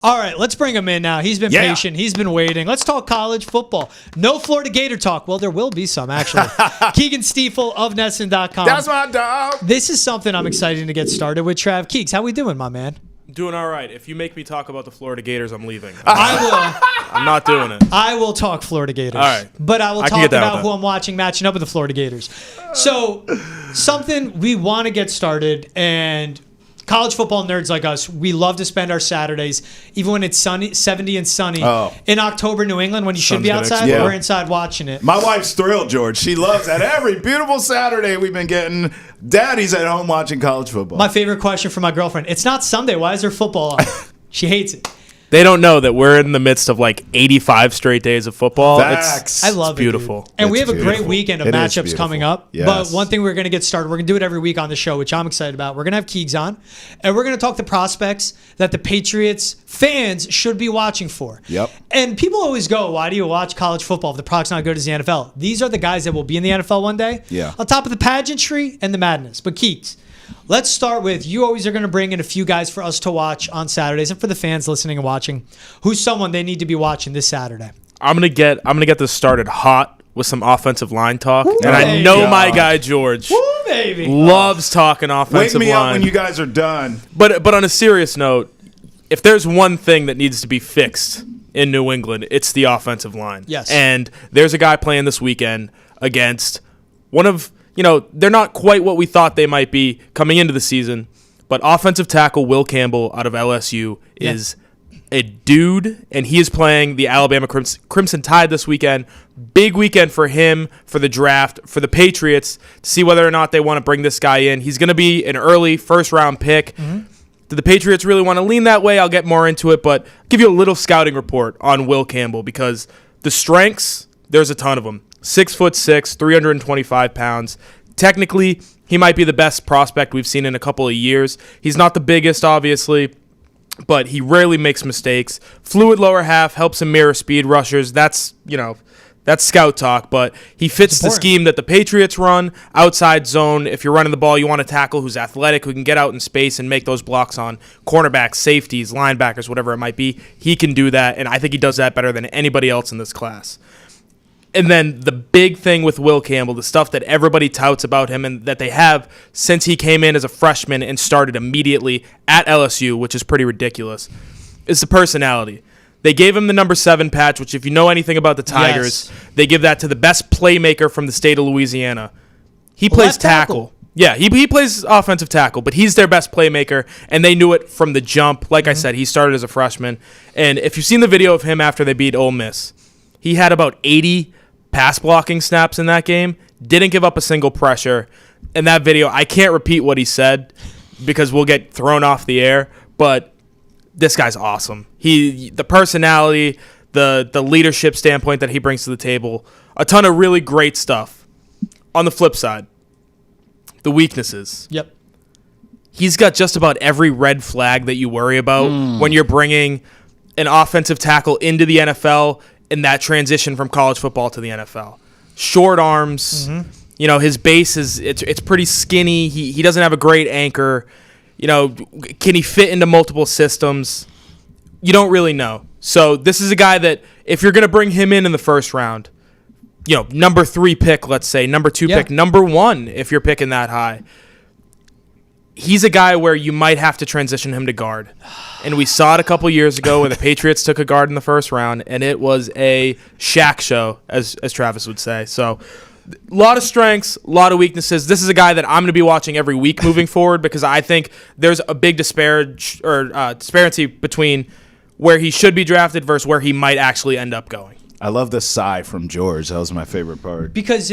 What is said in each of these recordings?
All right, let's bring him in now. He's been patient. He's been waiting. Let's talk college football. No Florida Gator talk. Well, there will be some, actually. Keagan Stiefel of Nesson.com. That's my dog. This is something I'm excited to get started with, Trav. Keeks, how we doing, my man? Doing all right. If you make me talk about the Florida Gators, I'm leaving. I'm not doing it. I will talk Florida Gators. All right. But I will talk about who I'm watching matching up with the Florida Gators. So, something we want to get started, and college football nerds like us, we love to spend our Saturdays, even when it's sunny, 70 and sunny, in October, New England, when you should be outside, we're inside watching it. My wife's thrilled, George. She loves that. Every beautiful Saturday we've been getting, Daddy's at home watching college football. My favorite question from my girlfriend, it's not Sunday. Why is there football on? She hates it. They don't know that we're in the midst of like 85 straight days of football. I love it. Beautiful. And we have a great weekend of matchups coming up. Yes. But one thing we're going to get started, we're going to do it every week on the show, which I'm excited about. We're going to have Keegs on, and we're going to talk the prospects that the Patriots fans should be watching for. Yep. And people always go, why do you watch college football if the product's not good as the NFL? These are the guys that will be in the NFL one day. Yeah. On top of the pageantry and the madness. But Keegs, let's start with, you always are going to bring in a few guys for us to watch on Saturdays, and for the fans listening and watching, who's someone they need to be watching this Saturday? I'm gonna get this started hot with some offensive line talk. And I know my guy George loves talking offensive line. Wake me up when you guys are done. But on a serious note, if there's one thing that needs to be fixed in New England, it's the offensive line. Yes. And there's a guy playing this weekend against one of, they're not quite what we thought they might be coming into the season, but offensive tackle Will Campbell out of LSU is a dude, and he is playing the Alabama Crimson Tide this weekend. Big weekend for him, for the draft, for the Patriots, to see whether or not they want to bring this guy in. He's going to be an early first-round pick. Do the Patriots really want to lean that way? I'll get more into it, but I'll give you a little scouting report on Will Campbell, because the strengths, there's a ton of them. 6'6", 325 pounds. Technically, he might be the best prospect we've seen in a couple of years. He's not the biggest, obviously, but he rarely makes mistakes. Fluid lower half helps him mirror speed rushers. That's scout talk, but he fits the scheme that the Patriots run. Outside zone, if you're running the ball, you want a tackle who's athletic, who can get out in space and make those blocks on cornerbacks, safeties, linebackers, whatever it might be. He can do that, and I think he does that better than anybody else in this class. And then the big thing with Will Campbell, the stuff that everybody touts about him and that they have since he came in as a freshman and started immediately at LSU, which is pretty ridiculous, is the personality. They gave him the number 7 patch, which if you know anything about the Tigers, they give that to the best playmaker from the state of Louisiana. He plays tackle. Yeah, he plays offensive tackle, but he's their best playmaker, and they knew it from the jump. Like I said, he started as a freshman. And if you've seen the video of him after they beat Ole Miss, he had about 80 pass blocking snaps in that game, didn't give up a single pressure. In that video, I can't repeat what he said because we'll get thrown off the air, but this guy's awesome. The personality, the leadership standpoint that he brings to the table, a ton of really great stuff. On the flip side, the weaknesses. Yep. He's got just about every red flag that you worry about when you're bringing an offensive tackle into the NFL in that transition from college football to the NFL. Short arms, his base it's pretty skinny. He doesn't have a great anchor. Can he fit into multiple systems? You don't really know. So this is a guy that if you're going to bring him in the first round, number 3 pick, let's say, number 2 pick, number 1 if you're picking that high, he's a guy where you might have to transition him to guard. And we saw it a couple years ago when the Patriots took a guard in the first round, and it was a Shaq show, as Travis would say. So a lot of strengths, a lot of weaknesses. This is a guy that I'm going to be watching every week moving forward because I think there's a big disparity between where he should be drafted versus where he might actually end up going. I love the sigh from George. That was my favorite part. Because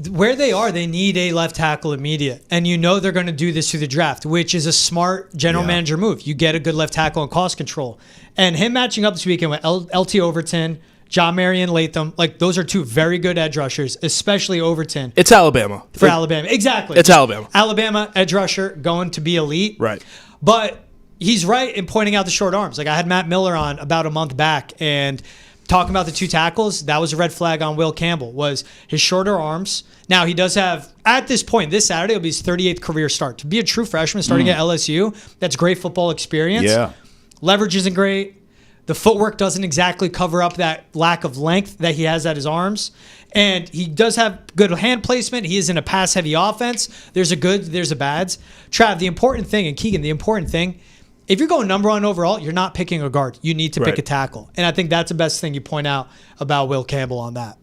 where they are, they need a left tackle immediate. And they're going to do this through the draft, which is a smart general manager move. You get a good left tackle and cost control. And him matching up this weekend with LT Overton, John Marion Latham, those are 2 very good edge rushers, especially Overton. It's Alabama. For Alabama. Exactly. It's Alabama. Alabama edge rusher going to be elite. Right. But he's right in pointing out the short arms. I had Matt Miller on about a month back, and talking about the 2 tackles, that was a red flag on Will Campbell, was his shorter arms. Now, he does have, at this point, this Saturday will be his 38th career start. To be a true freshman starting at LSU, that's great football experience. Yeah. Leverage isn't great. The footwork doesn't exactly cover up that lack of length that he has at his arms. And he does have good hand placement. He is in a pass-heavy offense. There's a good, there's a bads. Trav, the important thing, and Keegan, the important thing, if you're going number 1 overall, you're not picking a guard. You need to pick a tackle. And I think that's the best thing you point out about Will Campbell on that.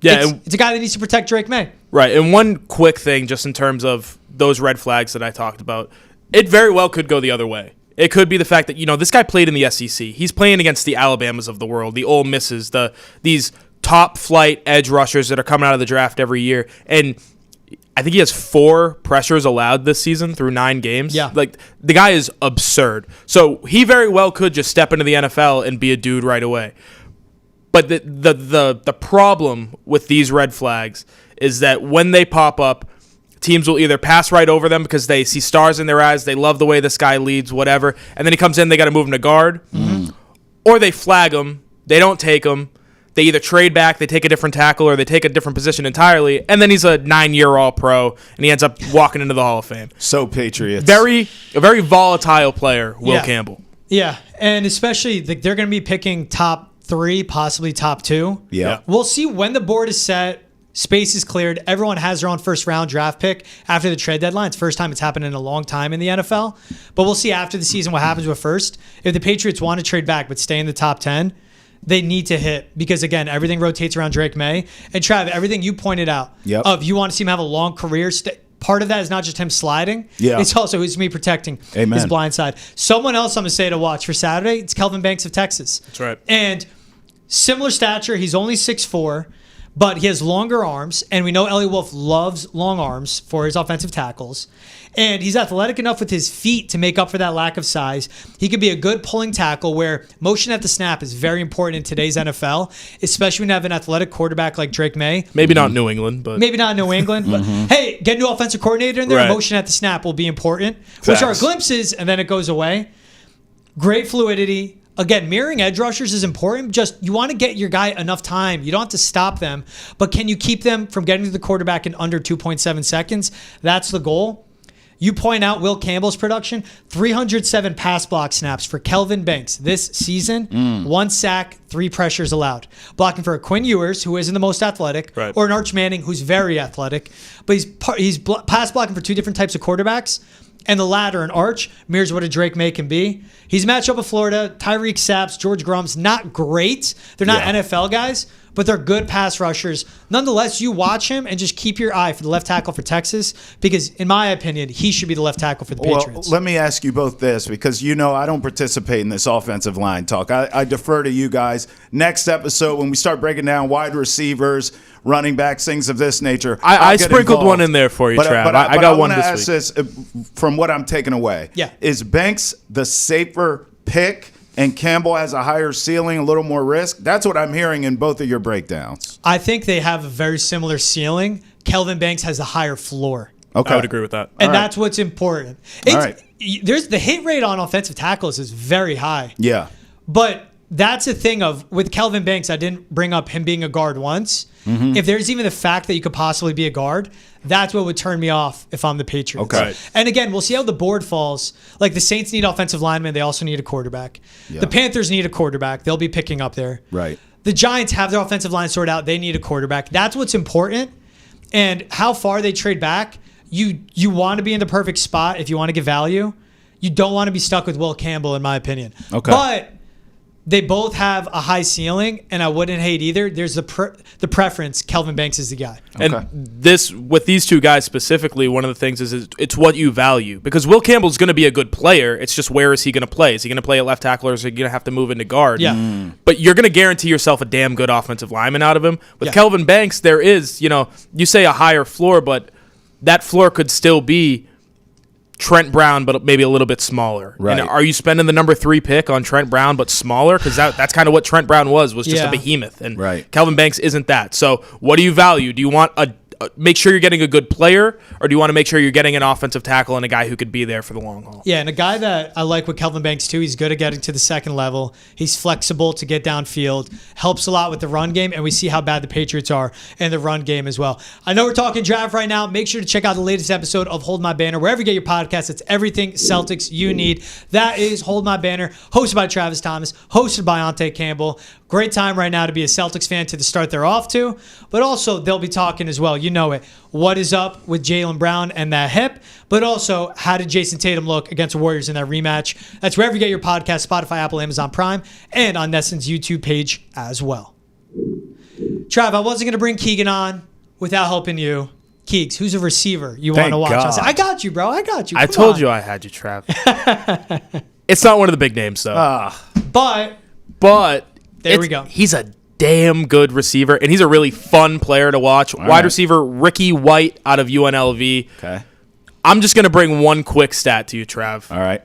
Yeah, it's a guy that needs to protect Drake May. Right. And one quick thing, just in terms of those red flags that I talked about, it very well could go the other way. It could be the fact that, this guy played in the SEC. He's playing against the Alabamas of the world, the Ole Misses, these top flight edge rushers that are coming out of the draft every year. And I think he has 4 pressures allowed this season through 9 games. Yeah. Like, the guy is absurd. So he very well could just step into the NFL and be a dude right away. But the problem with these red flags is that when they pop up, teams will either pass right over them because they see stars in their eyes, they love the way this guy leads, whatever, and then he comes in, they got to move him to guard, or they flag him, they don't take him, they either trade back, they take a different tackle, or they take a different position entirely, and then he's a 9-year All-Pro, and he ends up walking into the Hall of Fame. So Patriots. A very volatile player, Will Campbell. Yeah, and especially they're going to be picking top 3, possibly top 2. Yeah. We'll see when the board is set. Space is cleared. Everyone has their own first-round draft pick after the trade deadline. It's the first time it's happened in a long time in the NFL. But we'll see after the season what happens with first. If the Patriots want to trade back but stay in the top 10, they need to hit because, again, everything rotates around Drake May. And, Trav, everything you pointed out of you want to see him have a long career, part of that is not just him sliding. Yeah. It's also who's going to be protecting his blind side. Someone else I'm going to say to watch for Saturday, it's Kelvin Banks of Texas. That's right. And similar stature. He's only 6'4", but he has longer arms, and we know Ellie Wolf loves long arms for his offensive tackles. And he's athletic enough with his feet to make up for that lack of size. He could be a good pulling tackle where motion at the snap is very important in today's NFL, especially when you have an athletic quarterback like Drake May. Maybe not New England, but... Maybe not New England, but hey, get a new offensive coordinator in there. Right. Motion at the snap will be important, which are glimpses, and then it goes away. Great fluidity. Again, mirroring edge rushers is important. Just you want to get your guy enough time. You don't have to stop them, but can you keep them from getting to the quarterback in under 2.7 seconds? That's the goal. You point out Will Campbell's production, 307 pass block snaps for Kelvin Banks this season, 1 sack, 3 pressures allowed. Blocking for a Quinn Ewers, who isn't the most athletic, or an Arch Manning, who's very athletic, but he's pass blocking for 2 different types of quarterbacks. And the latter, an Arch, mirrors what a Drake May can be. He's matched up with Florida. Tyreek Saps, George Grum's not great. They're not NFL guys, but they're good pass rushers. Nonetheless, you watch him and just keep your eye for the left tackle for Texas because, in my opinion, he should be the left tackle for the Patriots. Well, let me ask you both this because, I don't participate in this offensive line talk. I defer to you guys. Next episode, when we start breaking down wide receivers, running backs, things of this nature. I sprinkled one in there for you, Trav. But I got one this week. This, from what I'm taking away. Yeah. Is Banks the safer pick and Campbell has a higher ceiling, a little more risk? That's what I'm hearing in both of your breakdowns. I think they have a very similar ceiling. Kelvin Banks has a higher floor. Okay. I would agree with that. And that's what's important. There's the hit rate on offensive tackles is very high. Yeah. But that's the thing with Kelvin Banks, I didn't bring up him being a guard once. If there's even the fact that you could possibly be a guard, that's what would turn me off if I'm the Patriots. Okay. Right. And again, we'll see how the board falls. Like the Saints need offensive linemen. They also need a quarterback. Yeah. The Panthers need a quarterback. They'll be picking up there. Right. The Giants have their offensive line sorted out. They need a quarterback. That's what's important. And how far they trade back, you want to be in the perfect spot if you want to get value. You don't want to be stuck with Will Campbell, in my opinion. Okay. But they both have a high ceiling, and I wouldn't hate either. There's the preference. Kelvin Banks is the guy. And with these two guys specifically, one of the things is it's what you value. Because Will Campbell's going to be a good player. It's just where is he going to play? Is he going to play at left tackle or is he going to have to move into guard? Yeah. But you're going to guarantee yourself a damn good offensive lineman out of him. With Kelvin Banks, there is, you say a higher floor, but that floor could still be Trent Brown, but maybe a little bit smaller. Right. And are you spending the number 3 pick on Trent Brown, but smaller? Because that's kind of what Trent Brown was just a behemoth. And Kelvin Banks isn't that. So what do you value? Do you want make sure you're getting a good player, or do you want to make sure you're getting an offensive tackle and a guy who could be there for the long haul? Yeah, and a guy that I like with Kelvin Banks too, he's good at getting to the second level. He's flexible to get downfield, helps a lot with the run game, and we see how bad the Patriots are in the run game as well. I know we're talking draft right now. Make sure to check out the latest episode of Hold My Banner. Wherever you get your podcast, it's everything Celtics you need. That is Hold My Banner, hosted by Travis Thomas, hosted by Ante Campbell. Great time right now to be a Celtics fan to the start they're off to, but also they'll be talking as well. You know it. What is up with Jaylen Brown and that hip, but also how did Jason Tatum look against the Warriors in that rematch? That's wherever you get your podcast, Spotify, Apple, Amazon Prime, and on Nesson's YouTube page as well. Trav, I wasn't going to bring Keagan on without helping you. Keegs, who's a receiver you want to watch? God. I said, I got you, bro. I got you. I told you I had you, Trav. It's not one of the big names, though. But there we go. He's a damn good receiver, and he's a really fun player to watch. Wide receiver Ricky White out of UNLV. Okay. I'm just going to bring one quick stat to you, Trav. All right.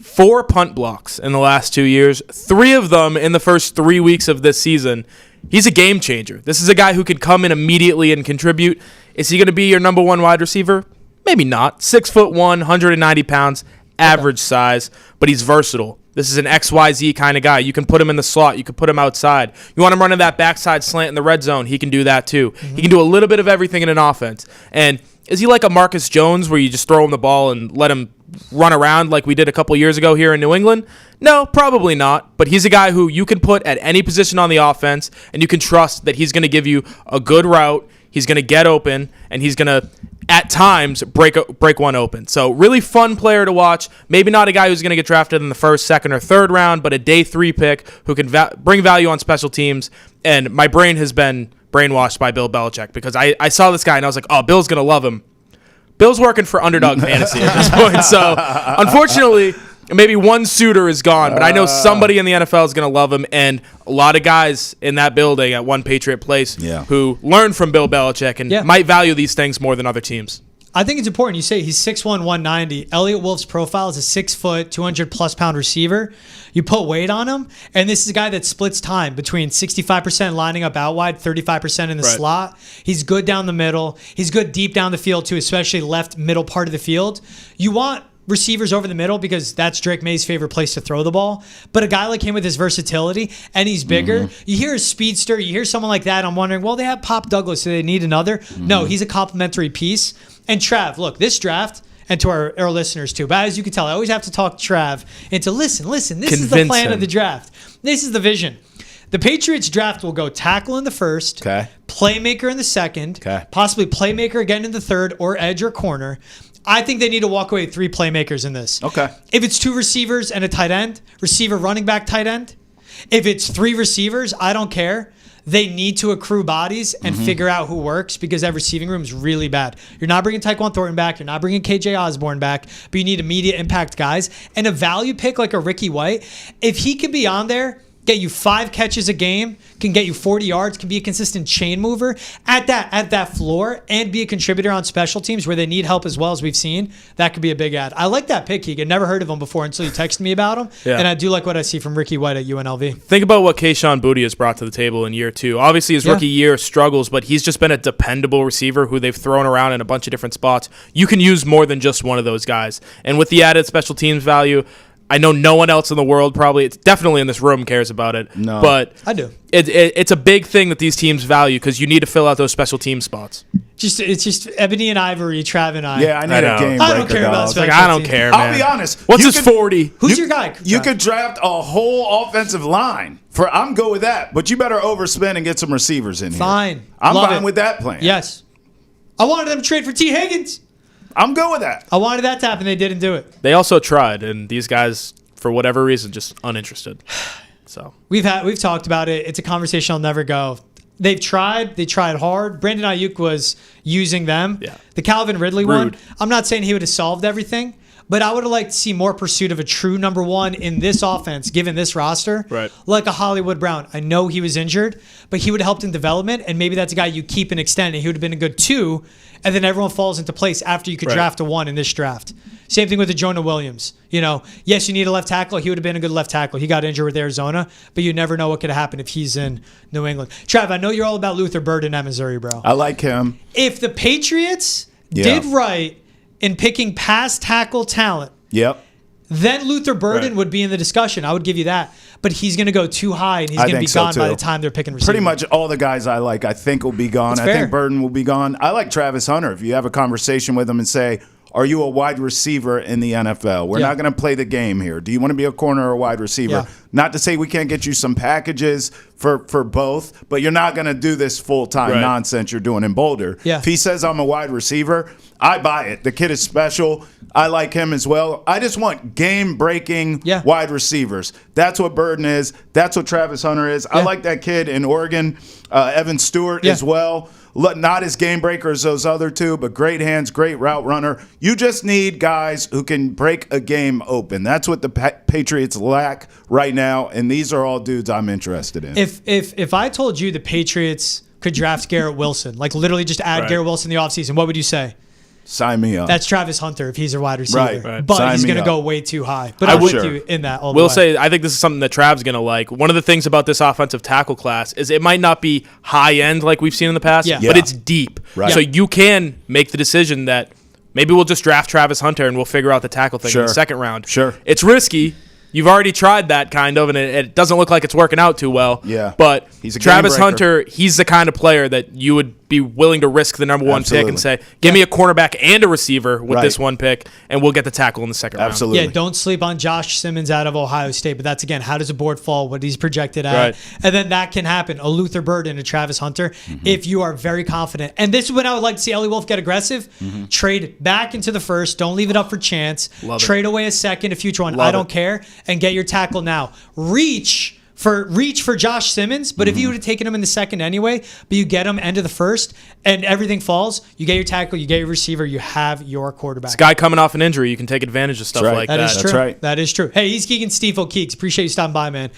4 punt blocks in the last 2 years, 3 of them in the first 3 weeks of this season. He's a game changer. This is a guy who could come in immediately and contribute. Is he going to be your number one wide receiver? Maybe not. 6'1", 190 pounds, average size, but he's versatile. This is an XYZ kind of guy. You can put him in the slot. You can put him outside. You want him running that backside slant in the red zone, he can do that too. Mm-hmm. He can do a little bit of everything in an offense. And is he like a Marcus Jones where you just throw him the ball and let him run around like we did a couple years ago here in New England? No, probably not. But he's a guy who you can put at any position on the offense, and you can trust that he's going to give you a good route. He's going to get open, and he's going to, at times, break one open. So really fun player to watch. Maybe not a guy who's going to get drafted in the first, second, or third round, but a day 3 pick who can bring value on special teams. And my brain has been brainwashed by Bill Belichick because I saw this guy, and I was like, oh, Bill's going to love him. Bill's working for Underdog Fantasy at this point. So, unfortunately, maybe one suitor is gone, but I know somebody in the NFL is going to love him, and a lot of guys in that building at One Patriot Place who learned from Bill Belichick and might value these things more than other teams. I think it's important. You say he's 6'1", 190. Elliott Wolf's profile is a 6 foot, 200+ pound receiver. You put weight on him, and this is a guy that splits time between 65% lining up out wide, 35% in the slot. He's good down the middle. He's good deep down the field too, especially left middle part of the field. You want receivers over the middle because that's Drake May's favorite place to throw the ball. But a guy like him with his versatility, and he's bigger, you hear a speedster, you hear someone like that, I'm wondering, well, they have Pop Douglas, so they need another? No, he's a complementary piece. And Trav, look, this draft, and to our listeners too, but as you can tell, I always have to talk Trav into listen, this is the plan of the draft. This is the vision. The Patriots draft will go tackle in the first, playmaker in the second, possibly playmaker again in the third, or edge or corner. I think they need to walk away with 3 playmakers in this. If it's 2 receivers and a tight end, receiver, running back, tight end. If it's 3 receivers, I don't care. They need to accrue bodies and figure out who works because that receiving room is really bad. You're not bringing Tyquan Thornton back. You're not bringing KJ Osborne back, but you need immediate impact guys. And a value pick like a Ricky White, if he can be on there, get you 5 catches a game, can get you 40 yards, can be a consistent chain mover at that floor, and be a contributor on special teams where they need help as well, as we've seen, that could be a big ad. I like that pick, Keegan. Never heard of him before until you texted me about him, and I do like what I see from Ricky White at UNLV. Think about what Kayshon Boutte has brought to the table in year 2. Obviously, his rookie year struggles, but he's just been a dependable receiver who they've thrown around in a bunch of different spots. You can use more than just one of those guys. And with the added special teams value, I know no one else in the world probably, it's definitely in this room, cares about it. No. But I do. It's a big thing that these teams value because you need to fill out those special team spots. It's just Ebony and Ivory, Trav and I. Yeah, I need a game breaker. I don't care about special I don't teams. care, man. I'll be honest. What's his 40? Who's your guy? You could draft a whole offensive line. I'm good with that. But you better overspend and get some receivers in here. Fine. I'm Love fine it. with that plan. Yes. I wanted them to trade for T. Higgins. I'm good with that. I wanted that to happen. They didn't do it. They also tried, and these guys, for whatever reason, just uninterested. So we've talked about it. It's a conversation I'll never go. They've tried. They tried hard. Brandon Ayuk was using them. Yeah. The Calvin Ridley one, I'm not saying he would have solved everything, but I would have liked to see more pursuit of a true number one in this offense, given this roster. Right. Like a Hollywood Brown. I know he was injured, but he would have helped in development, and maybe that's a guy you keep and extend, and he would have been a good 2, and then everyone falls into place after you could draft a 1 in this draft. Same thing with the Jonah Williams. Yes, you need a left tackle. He would have been a good left tackle. He got injured with Arizona, but you never know what could happen if he's in New England. Trav, I know you're all about Luther Burden at Missouri, bro. I like him. If the Patriots did right in picking past tackle talent, then Luther Burden would be in the discussion. I would give you that. But he's going to go too high, and he's going to be gone by the time they're picking receivers. Pretty much all the guys I like, I think, will be gone. I think Burden will be gone. I like Travis Hunter. If you have a conversation with him and say, are you a wide receiver in the NFL? We're not going to play the game here. Do you want to be a corner or a wide receiver? Yeah. Not to say we can't get you some packages for both, but you're not going to do this full-time nonsense you're doing in Boulder. Yeah. If he says I'm a wide receiver, I buy it. The kid is special. I like him as well. I just want game-breaking wide receivers. That's what Burden is. That's what Travis Hunter is. I like that kid in Oregon, Evan Stewart as well. Not as game breaker as those other two, but great hands, great route runner. You just need guys who can break a game open. That's what the Patriots lack right now, and these are all dudes I'm interested in. If I told you the Patriots could draft Garrett Wilson, like literally just add Garrett Wilson in the offseason, what would you say? Sign me up. That's Travis Hunter if he's a wide receiver. Right. But Sign he's me going to up. go way too high. But I'm with you in that all the way. We'll say, I think this is something that Trav's going to like. One of the things about this offensive tackle class is it might not be high end like we've seen in the past, but it's deep. Right. So you can make the decision that maybe we'll just draft Travis Hunter and we'll figure out the tackle thing in the second round. Sure. It's risky. You've already tried that kind of, and it doesn't look like it's working out too well. Yeah. But He's a Travis game breaker. Hunter, he's the kind of player that you would be willing to risk the number one pick and say, give me a cornerback and a receiver with this one pick, and we'll get the tackle in the second round. Absolutely. Yeah, don't sleep on Josh Simmons out of Ohio State. But that's, again, how does a board fall, what he's projected at? Right. And then that can happen. A Luther Burden, a Travis Hunter, if you are very confident. And this is when I would like to see Ellie Wolf get aggressive. Trade back into the first. Don't leave it up for chance. Trade away a second, a future one. I don't care. And get your tackle now. Reach for Josh Simmons, but if you would have taken him in the second anyway, but you get him end of the first and everything falls, you get your tackle, you get your receiver, you have your quarterback. This guy coming off an injury, you can take advantage of stuff like that. That is true. That's right. That is true. Hey, he's Keagan Stiefel Keeks. Appreciate you stopping by, man.